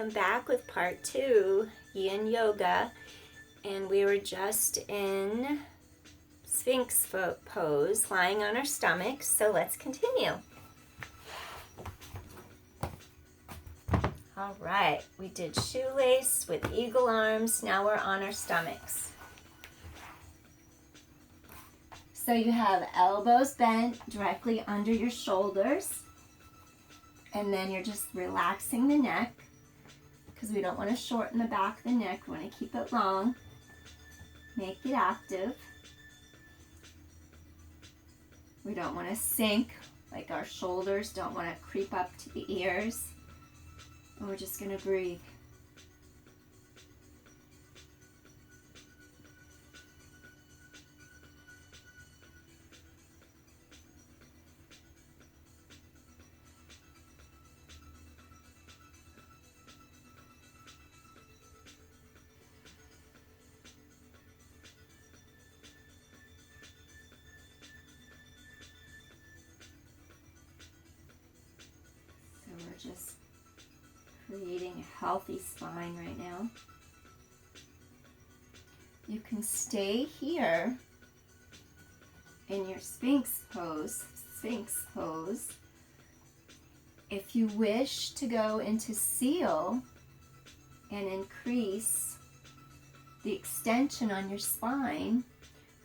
am back with part 2, Yin Yoga, and we were just in Sphinx pose, lying on our stomachs, so let's continue. All right, we did shoelace with eagle arms, now we're on our stomachs. So you have elbows bent directly under your shoulders. And then you're just relaxing the neck because we don't want to shorten the back of the neck. We want to keep it long. Make it active. We don't want to sink, like our shoulders don't want to creep up to the ears. And we're just going to breathe. We're just creating a healthy spine right now. You can stay here in your Sphinx pose. If you wish to go into seal and increase the extension on your spine,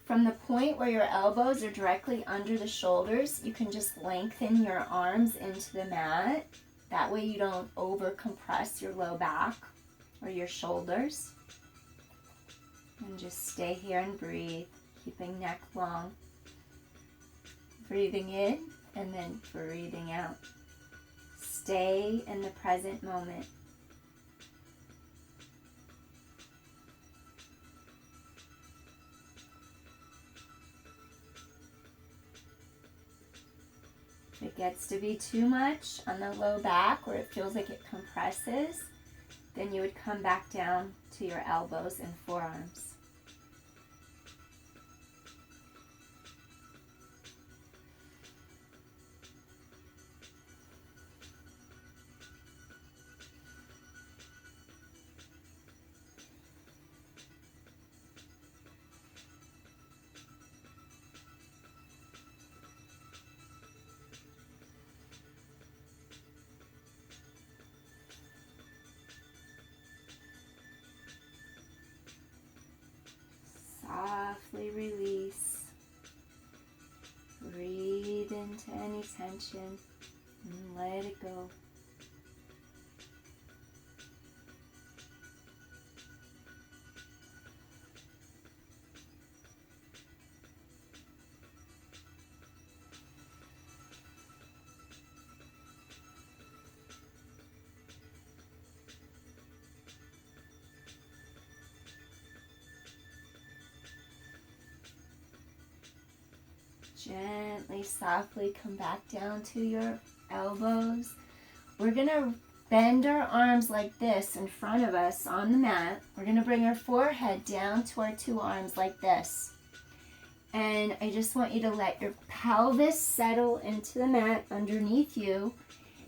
from the point where your elbows are directly under the shoulders, you can just lengthen your arms into the mat. That way you don't over compress your low back or your shoulders. And just stay here and breathe, keeping neck long. Breathing in and then breathing out. Stay in the present moment. If it gets to be too much on the low back or it feels like it compresses, then you would come back down to your elbows and forearms. Softly release. Breathe into any tension and let it go. Gently, softly come back down to your elbows. We're going to bend our arms like this in front of us on the mat. We're going to bring our forehead down to our two arms like this. And I just want you to let your pelvis settle into the mat underneath you.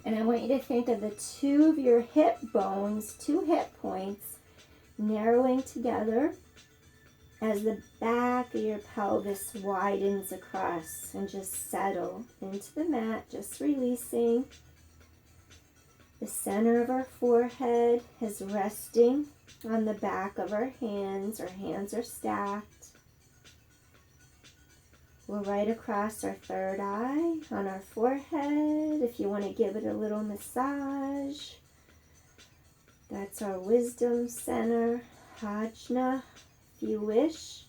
And I want you to think of the two of your hip bones, two hip points, narrowing together as the back of your pelvis widens across, and just settle into the mat, just releasing. The center of our forehead is resting on the back of our hands. Our hands are stacked. We're right across our third eye on our forehead. If you want to give it a little massage, that's our wisdom center, Hajna. If you wish,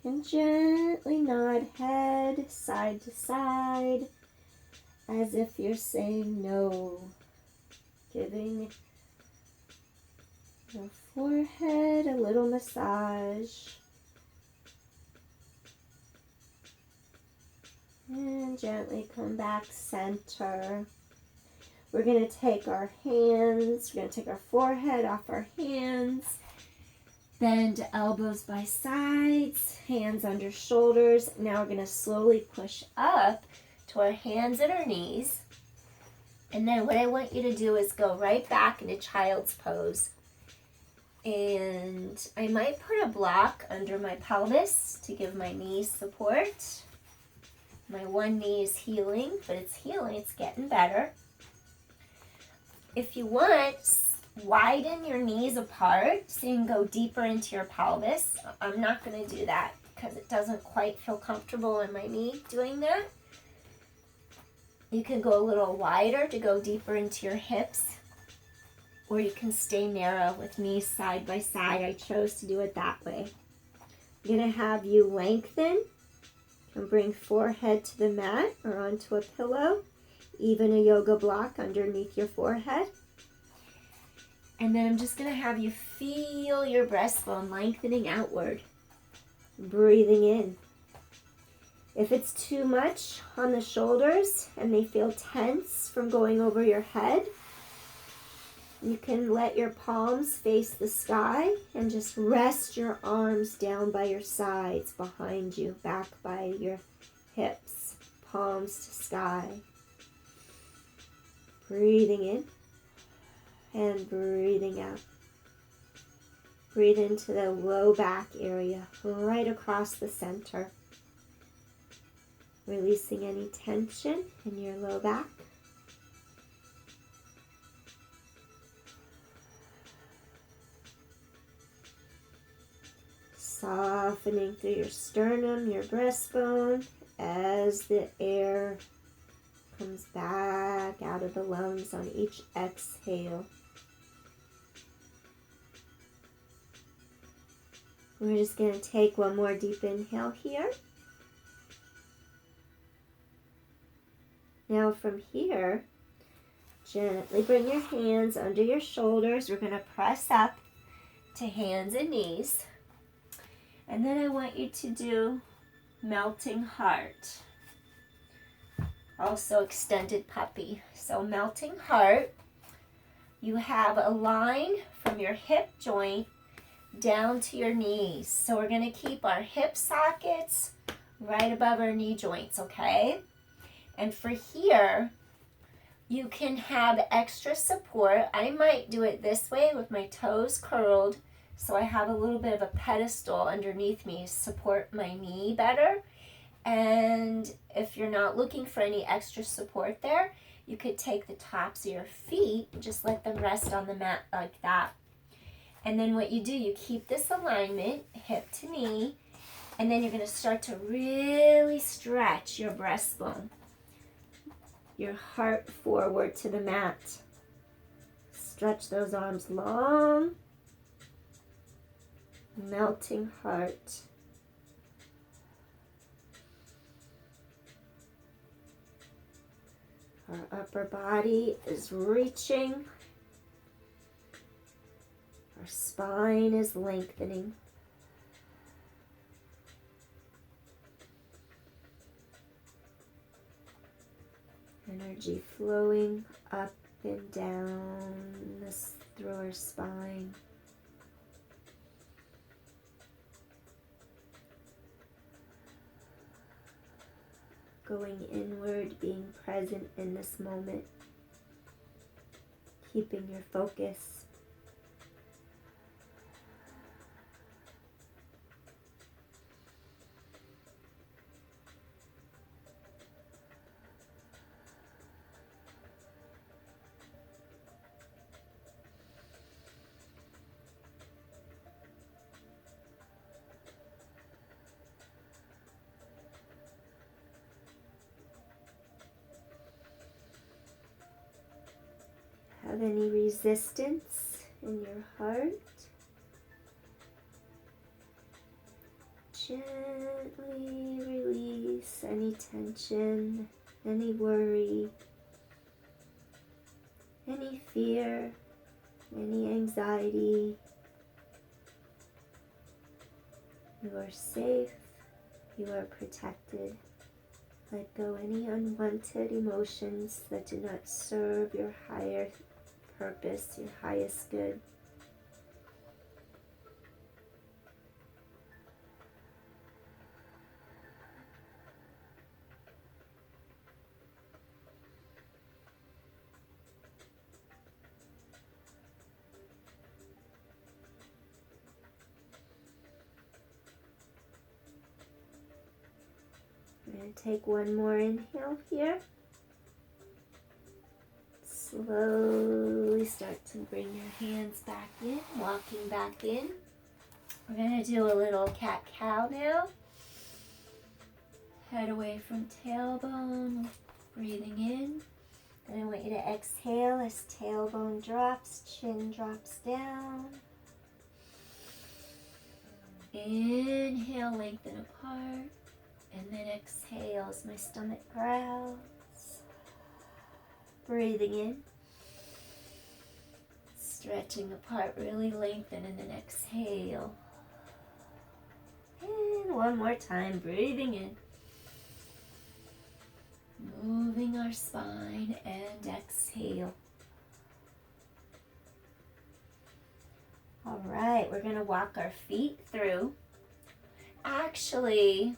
you can gently nod head side to side as if you're saying no. Giving your forehead a little massage. And gently come back center. We're going to take our hands, we're going to take our forehead off our hands. Bend elbows by sides, hands under shoulders. Now we're going to slowly push up to our hands and our knees. And then what I want you to do is go right back into child's pose. And I might put a block under my pelvis to give my knees support. My one knee is healing, but it's healing, it's getting better. If you want, widen your knees apart so you can go deeper into your pelvis. I'm not going to do that because it doesn't quite feel comfortable in my knee doing that. You can go a little wider to go deeper into your hips, or you can stay narrow with knees side by side. I chose to do it that way. I'm going to have you lengthen. You can bring forehead to the mat or onto a pillow, even a yoga block underneath your forehead. And then I'm just going to have you feel your breastbone lengthening outward, breathing in. If it's too much on the shoulders and they feel tense from going over your head, you can let your palms face the sky and just rest your arms down by your sides, behind you, back by your hips, palms to sky. Breathing in and breathing out. Breathe into the low back area, right across the center. Releasing any tension in your low back. Softening through your sternum, your breastbone, as the air comes back out of the lungs on each exhale. We're just going to take one more deep inhale here. Now from here, gently bring your hands under your shoulders. We're going to press up to hands and knees. And then I want you to do melting heart. Also extended puppy. So melting heart, you have a line from your hip joint down to your knees. So we're going to keep our hip sockets right above our knee joints, okay? And for here, you can have extra support. I might do it this way with my toes curled, so I have a little bit of a pedestal underneath me to support my knee better. And if you're not looking for any extra support there, you could take the tops of your feet and just let them rest on the mat like that. And then what you do, you keep this alignment, hip to knee, and then you're going to start to really stretch your breastbone. Your heart forward to the mat. Stretch those arms long. Melting heart. Our upper body is reaching. Our spine is lengthening. Energy flowing up and down through our spine. Going inward, being present in this moment. Keeping your focus. Have any resistance in your heart? Gently release any tension, any worry, any fear, any anxiety. You are safe. You are protected. Let go any unwanted emotions that do not serve your higher purpose, your highest good. And take one more inhale here. Slowly start to bring your hands back in, walking back in. We're going to do a little cat-cow now. Head away from tailbone, breathing in. Then I want you to exhale as tailbone drops, chin drops down. Inhale, lengthen apart. And then exhale as my stomach growls. Breathing in. Stretching apart, really lengthen, and then exhale. And one more time, breathing in. Moving our spine and exhale. All right, we're going to walk our feet through. Actually,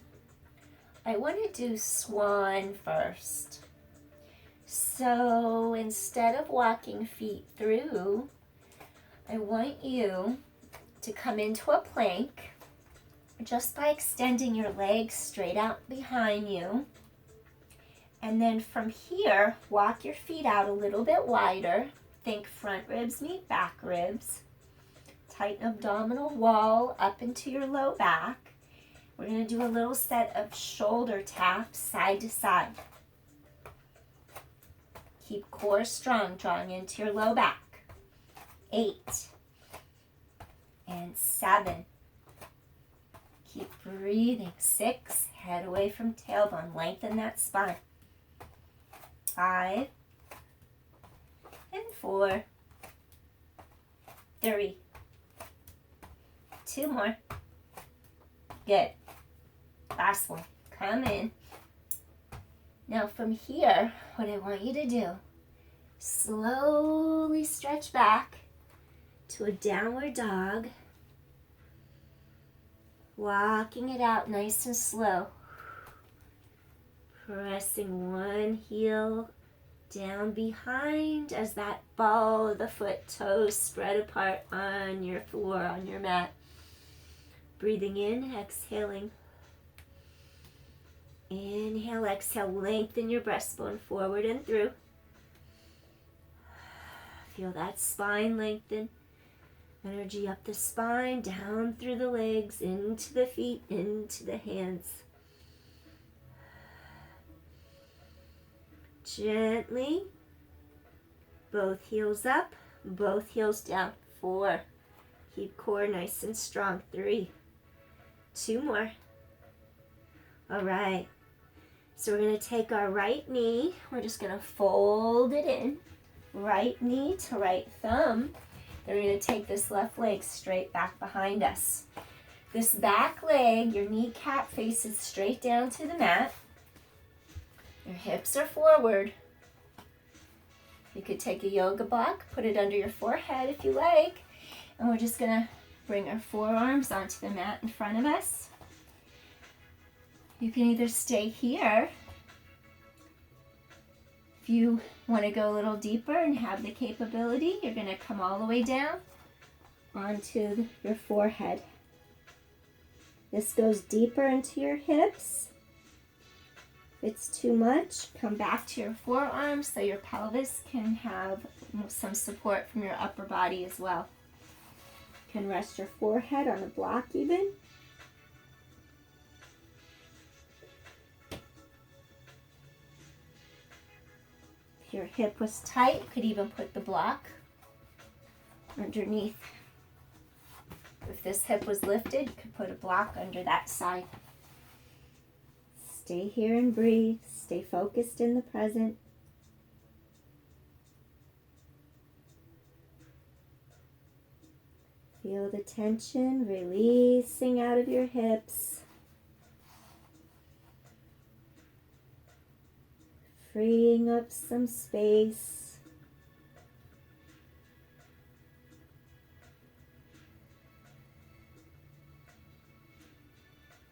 I want to do swan first. So instead of walking feet through, I want you to come into a plank just by extending your legs straight out behind you. And then from here, walk your feet out a little bit wider. Think front ribs meet back ribs. Tighten abdominal wall up into your low back. We're going to do a little set of shoulder taps side to side. Keep core strong, drawing into your low back. 8 and 7. Keep breathing. 6, head away from tailbone, lengthen that spine. 5 and 4. 3. 2 more. Good. Last one. Come in. Now from here, what I want you to do, slowly stretch back to a downward dog. Walking it out nice and slow. Pressing one heel down behind as that ball of the foot, toes spread apart on your floor, on your mat. Breathing in, exhaling. Inhale, exhale, lengthen your breastbone forward and through. Feel that spine lengthen. Energy up the spine, down through the legs, into the feet, into the hands. Gently, both heels up, both heels down. 4. Keep core nice and strong. 3. 2 more. All right. So we're going to take our right knee. We're just going to fold it in. Right knee to right thumb. Then we're going to take this left leg straight back behind us. This back leg, your kneecap faces straight down to the mat. Your hips are forward. You could take a yoga block, put it under your forehead if you like. And we're just going to bring our forearms onto the mat in front of us. You can either stay here. If you want to go a little deeper and have the capability, you're going to come all the way down onto your forehead. This goes deeper into your hips. If it's too much, come back to your forearms so your pelvis can have some support from your upper body as well. You can rest your forehead on a block even. If your hip was tight, you could even put the block underneath. If this hip was lifted, you could put a block under that side. Stay here and breathe. Stay focused in the present. Feel the tension releasing out of your hips. Freeing up some space.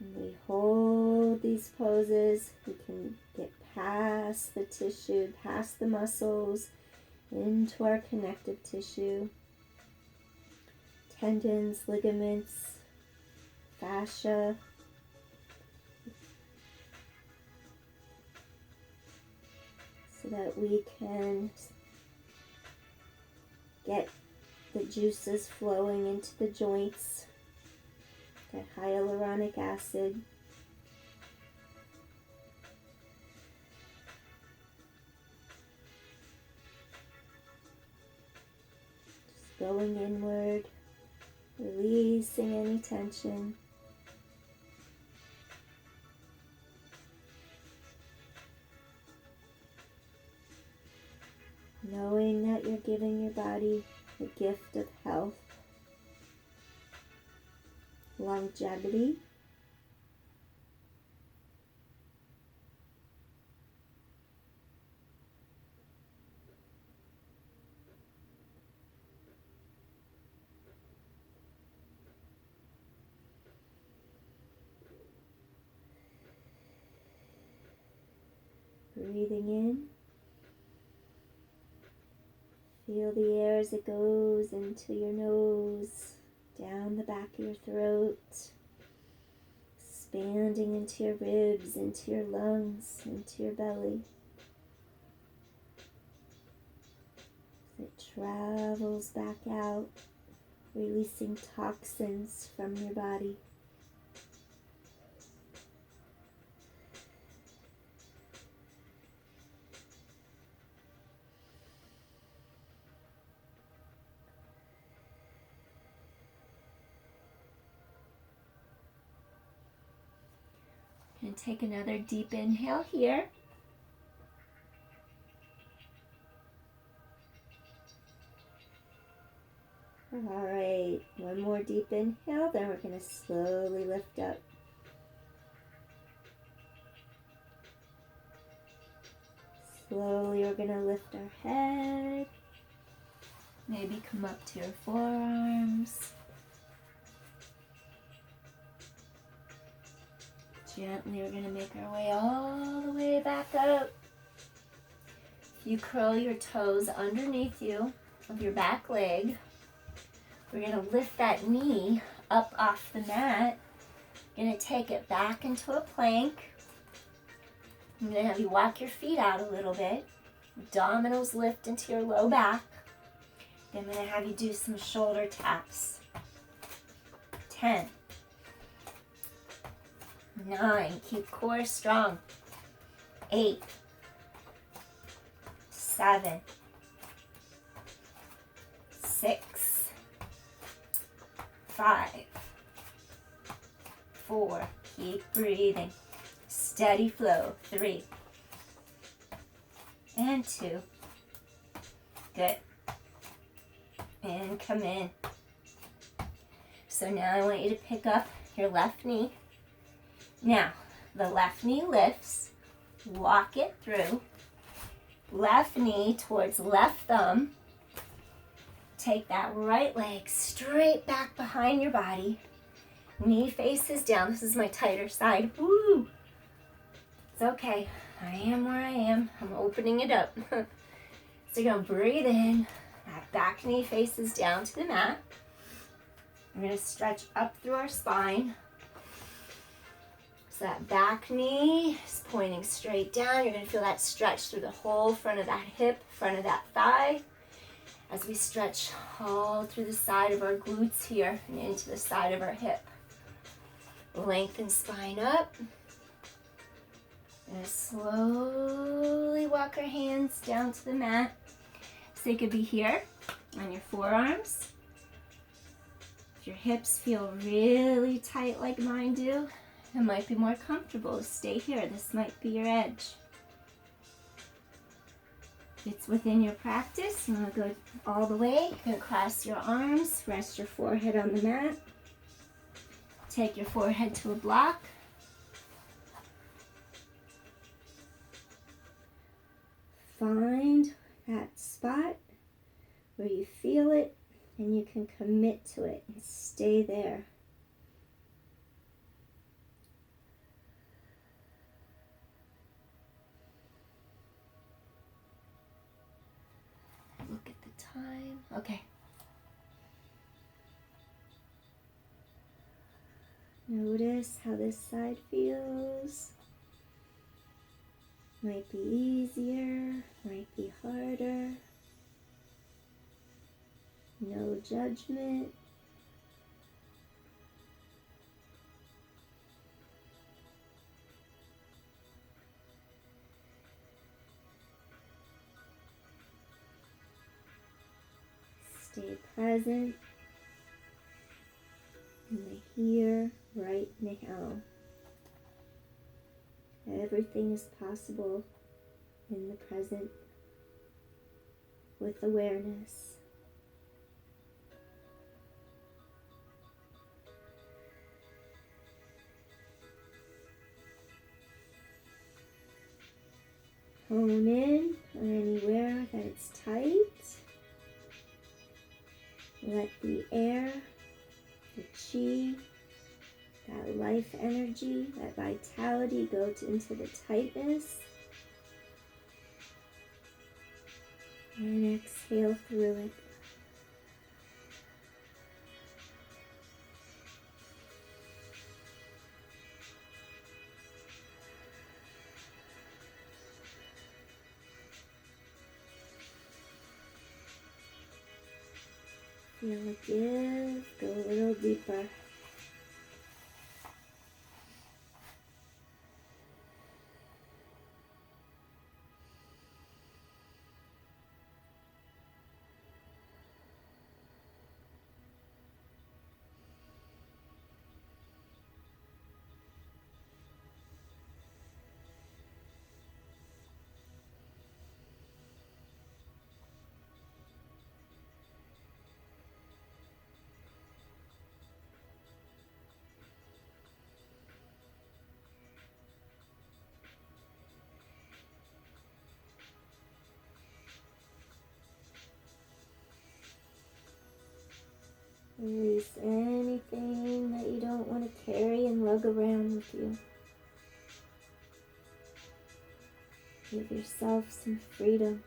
And we hold these poses. We can get past the tissue, past the muscles, into our connective tissue. Tendons, ligaments, fascia. that we can get the juices flowing into the joints, that hyaluronic acid. Just going inward, releasing any tension. Knowing that you're giving your body the gift of health, longevity, breathing in. Feel the air as it goes into your nose, down the back of your throat, expanding into your ribs, into your lungs, into your belly. As it travels back out, releasing toxins from your body. And take another deep inhale here. All right, one more deep inhale, then we're going to slowly lift up. Slowly we're going to lift our head. Maybe come up to your forearms. Gently, we're going to make our way all the way back up. You curl your toes underneath you of your back leg. We're going to lift that knee up off the mat. Going to take it back into a plank. I'm going to have you walk your feet out a little bit. Abdominals lift into your low back. Then I'm going to have you do some shoulder taps. 10. 9, keep core strong. 8, 7, 6, 5, 4, keep breathing. Steady flow. 3, and 2. Good. And come in. So now I want you to pick up your left knee. Now, the left knee lifts, walk it through, left knee towards left thumb, take that right leg straight back behind your body, knee faces down. This is my tighter side. Woo! It's okay, I am where I am. I'm opening it up. So you're going to breathe in, that back knee faces down to the mat. We're going to stretch up through our spine. So that back knee is pointing straight down. You're going to feel that stretch through the whole front of that hip, front of that thigh. As we stretch all through the side of our glutes here and into the side of our hip. Lengthen spine up. And slowly walk our hands down to the mat. So you could be here on your forearms. If your hips feel really tight like mine do, it might be more comfortable to stay here. This might be your edge. If it's within your practice, you want to go all the way. You can cross your arms, rest your forehead on the mat. Take your forehead to a block. Find that spot where you feel it and you can commit to it and stay there. Look at the time. Okay. Notice how this side feels. Might be easier, might be harder. No judgment. Stay present in the here, right now. Everything is possible in the present with awareness. Hone in on anywhere that it's tight. Let the air, the chi, that life energy, that vitality go into the tightness. And exhale through it. Feel a give, go a little deeper. Release anything that you don't want to carry and lug around with you. Give yourself some freedom.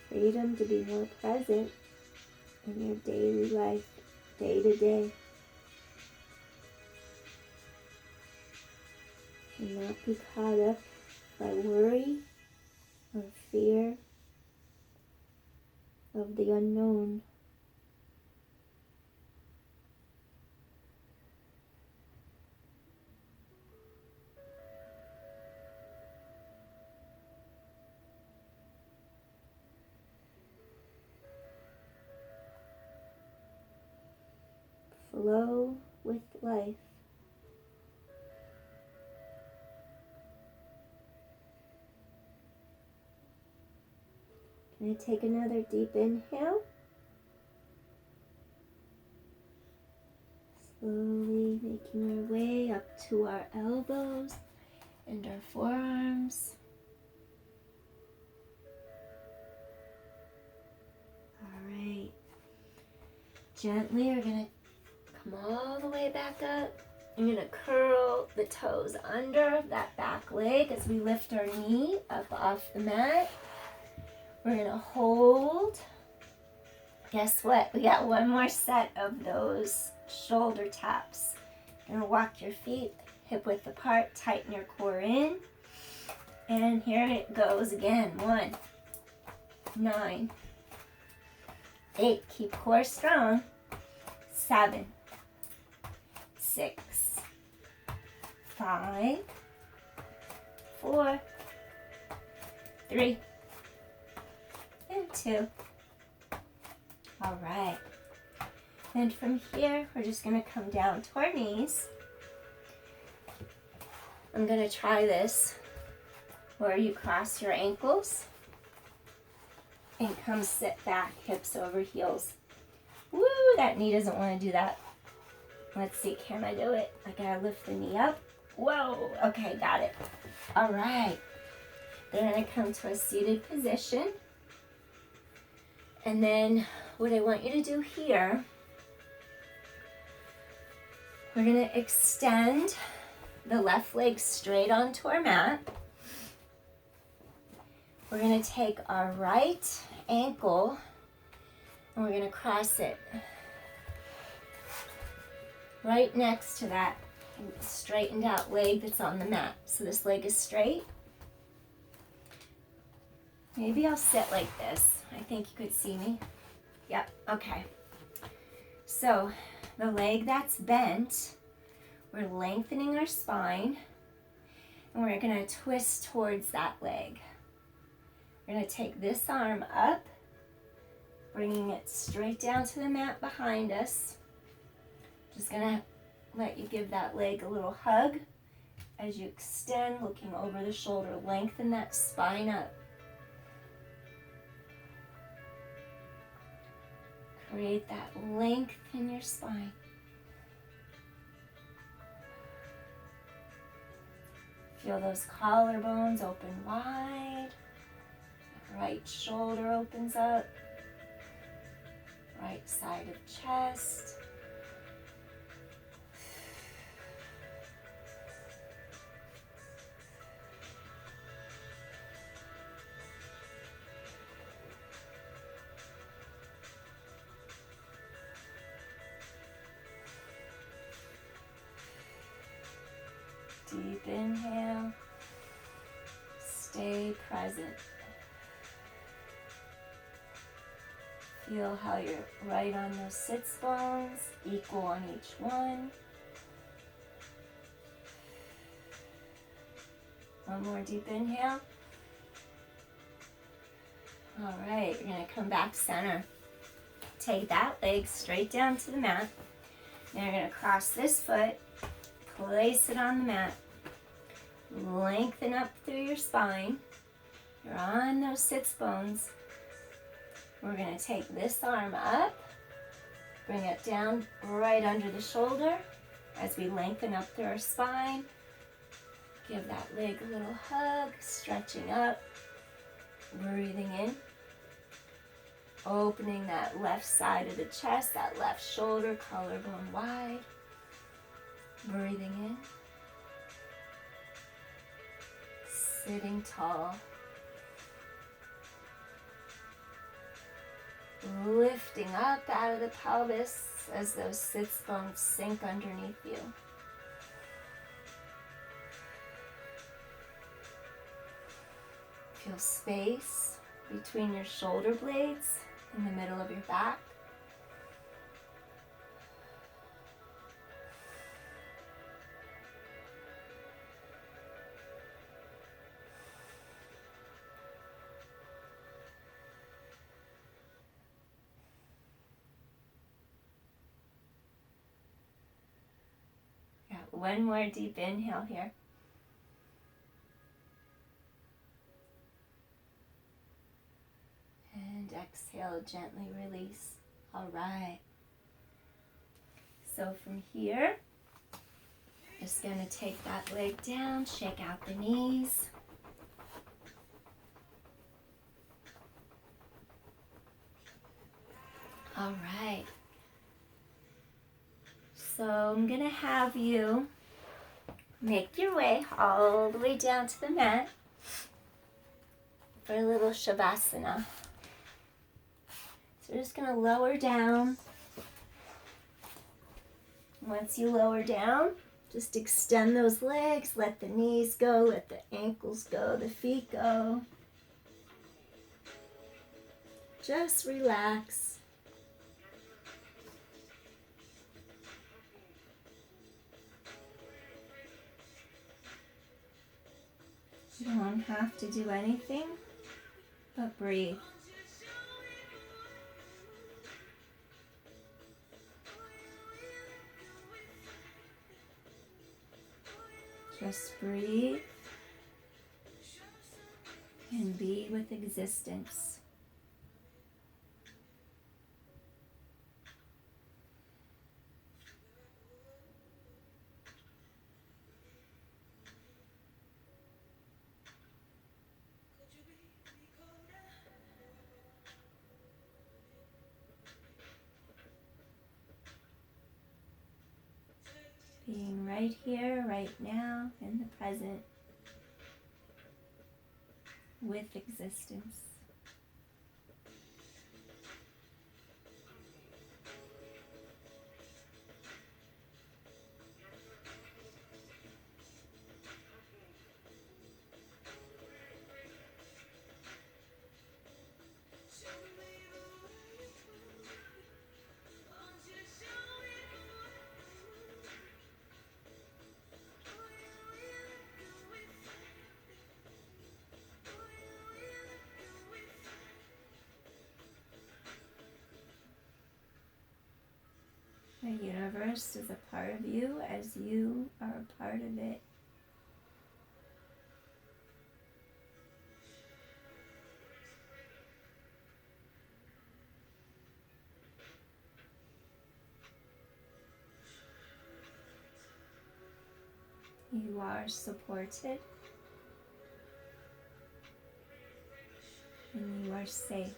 Freedom to be more present in your daily life, day to day. And not be caught up by worry or fear of the unknown. Flow with life. Can I take another deep inhale? Slowly making our way up to our elbows and our forearms. All right. Gently, we're going to come all the way back up. I'm going to curl the toes under that back leg as we lift our knee up off the mat. We're going to hold. Guess what? We got one more set of those shoulder taps. You're going to walk your feet hip width apart, tighten your core in. And here it goes again. 1, 9, 8. Keep core strong. 7, 6, 5, 4, 3, and 2. All right. And from here, we're just going to come down to our knees. I'm going to try this where you cross your ankles and come sit back, hips over heels. Woo, that knee doesn't want to do that. Let's see, can I do it? I gotta lift the knee up. Whoa, okay, got it. All right. Then I come to a seated position. And then what I want you to do here, we're gonna extend the left leg straight onto our mat. We're going to take our right ankle and we're going to cross it right next to that straightened out leg that's on the mat. So this leg is straight. Maybe I'll sit like this. I think you could see me. Yep, okay. So the leg that's bent, we're lengthening our spine and we're going to twist towards that leg. We're going to take this arm up, bringing it straight down to the mat behind us. Just going to let you give that leg a little hug as you extend, looking over the shoulder. Lengthen that spine up. Create that length in your spine. Feel those collarbones open wide. Right shoulder opens up. Right side of chest. Deep inhale. Stay present. Feel how you're right on those sits bones, equal on each one. One more deep inhale. All right, you're going to come back center. Take that leg straight down to the mat. Now you're going to cross this foot, place it on the mat. Lengthen up through your spine. You're on those sits bones. We're going to take this arm up, bring it down right under the shoulder as we lengthen up through our spine. Give that leg a little hug, stretching up, breathing in. Opening that left side of the chest, that left shoulder, collarbone wide. Breathing in. Sitting tall. Lifting up out of the pelvis as those sits bones sink underneath you. Feel space between your shoulder blades in the middle of your back. One more deep inhale here. And exhale, gently release. All right. So from here, just going to take that leg down, shake out the knees. All right. So I'm going to have you make your way all the way down to the mat for a little Shavasana. So we're just going to lower down. Once you lower down, just extend those legs, let the knees go, let the ankles go, the feet go. Just relax. You don't have to do anything but breathe. Just breathe and be with existence. Being right here, right now, in the present, with existence. The universe is a part of you as you are a part of it. You are supported and you are safe.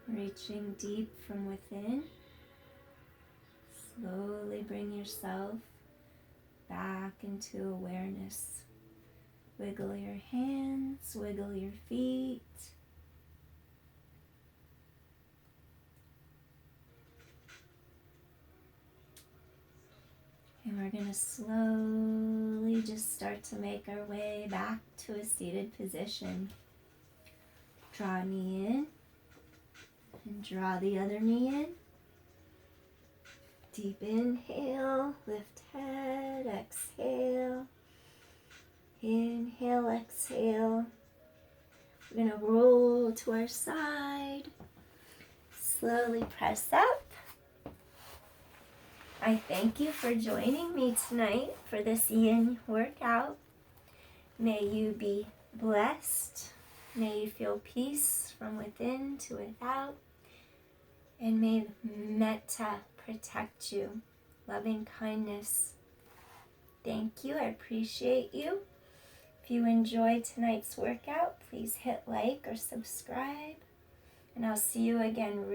Reaching deep from within, slowly bring yourself back into awareness. Wiggle your hands, wiggle your feet. And we're going to slowly just start to make our way back to a seated position. Draw a knee in. And draw the other knee in. Deep inhale, lift head, exhale. Inhale, exhale. We're going to roll to our side. Slowly press up. I thank you for joining me tonight for this Yin workout. May you be blessed. May you feel peace from within to without. And may metta protect you. Loving kindness. Thank you. I appreciate you. If you enjoyed tonight's workout, please hit like or subscribe. And I'll see you again